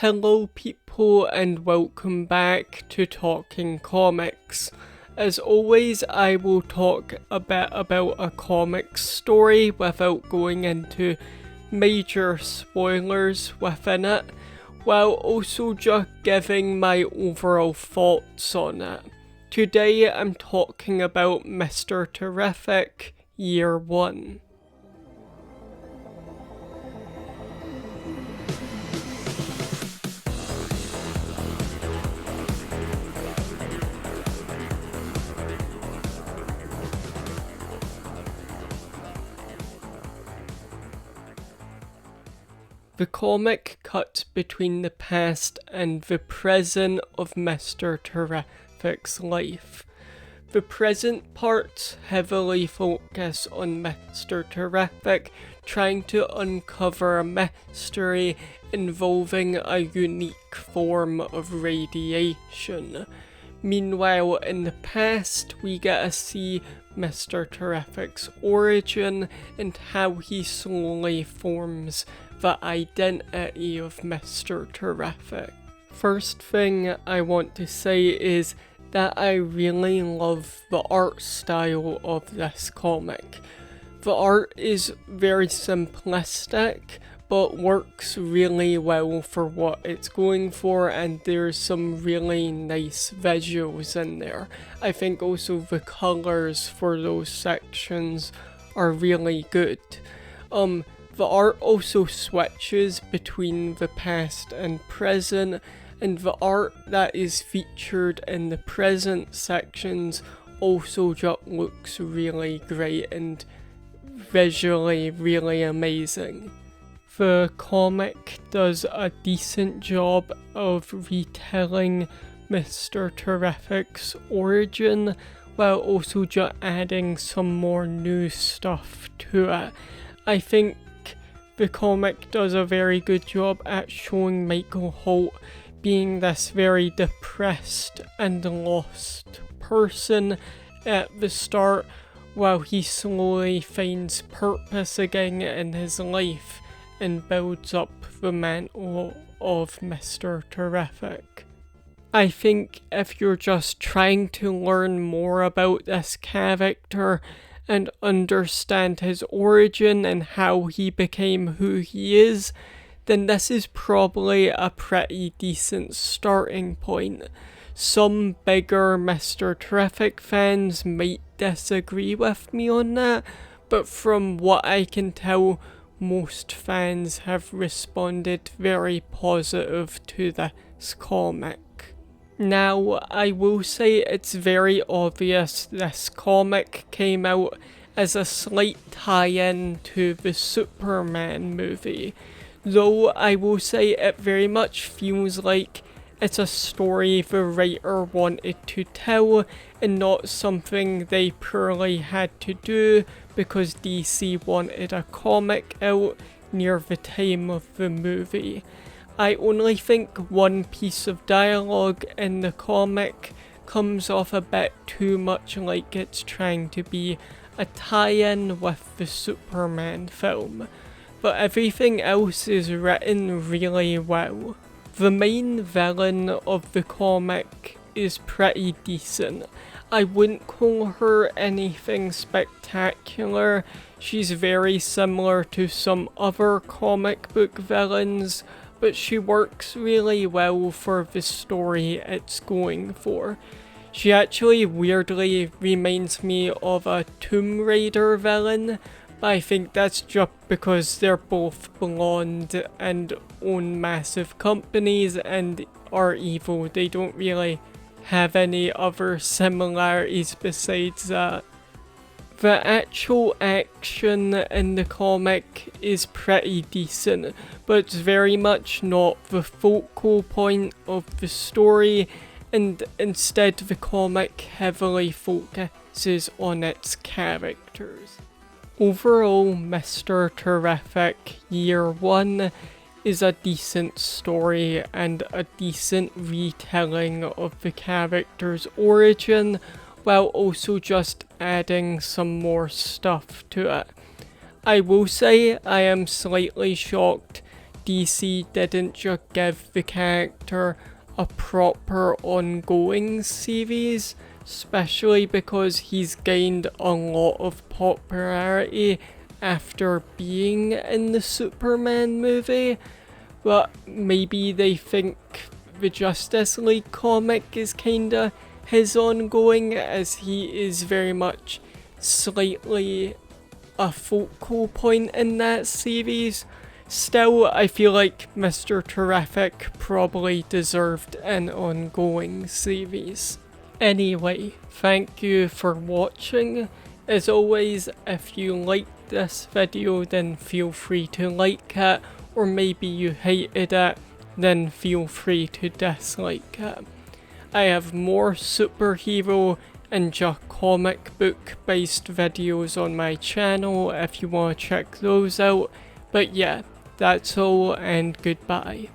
Hello people and welcome back to Talking Comics. As always, I will talk a bit about a comics story without going into major spoilers within it, while also just giving my overall thoughts on it. Today I'm talking about Mr. Terrific Year 1. The comic cuts between the past and the present of Mr. Terrific's life. The present parts heavily focus on Mr. Terrific trying to uncover a mystery involving a unique form of radiation. Meanwhile, in the past, we get to see Mr. Terrific's origin and how he slowly forms the identity of Mr. Terrific. First thing I want to say is that I really love the art style of this comic. The art is very simplistic, but works really well for what it's going for, and there's some really nice visuals in there. I think also the colors for those sections are really good. The art also switches between the past and present, and the art that is featured in the present sections also just looks really great and visually really amazing. The comic does a decent job of retelling Mr. Terrific's origin, while also just adding some more new stuff to it. I think the comic does a very good job at showing Michael Holt being this very depressed and lost person at the start, while he slowly finds purpose again in his life and builds up the mantle of Mr. Terrific. I think if you're just trying to learn more about this character and understand his origin and how he became who he is, then this is probably a pretty decent starting point. Some bigger Mr. Terrific fans might disagree with me on that, but from what I can tell, most fans have responded very positive to this comic. Now, I will say it's very obvious this comic came out as a slight tie-in to the Superman movie, though I will say it very much feels like it's a story the writer wanted to tell and not something they purely had to do because DC wanted a comic out near the time of the movie. I only think one piece of dialogue in the comic comes off a bit too much like it's trying to be a tie-in with the Superman film, but everything else is written really well. The main villain of the comic is pretty decent. I wouldn't call her anything spectacular. She's very similar to some other comic book villains, but she works really well for the story it's going for. She actually weirdly reminds me of a Tomb Raider villain, but I think that's just because they're both blonde and own massive companies and are evil. They don't really have any other similarities besides that. The actual action in the comic is pretty decent, but it's very much not the focal point of the story, and instead the comic heavily focuses on its characters. Overall, Mr. Terrific Year 1 is a decent story and a decent retelling of the character's origin, while also just adding some more stuff to it. I will say I am slightly shocked DC didn't just give the character a proper ongoing series, especially because he's gained a lot of popularity after being in the Superman movie, but maybe they think the Justice League comic is kinda his ongoing, as he is very much slightly a focal point in that series. Still, I feel like Mr. Terrific probably deserved an ongoing series. Anyway, thank you for watching. As always, if you liked this video, then feel free to like it, or maybe you hated it, then feel free to dislike it. I have more superhero and just comic book based videos on my channel if you want to check those out. But yeah, that's all, and goodbye.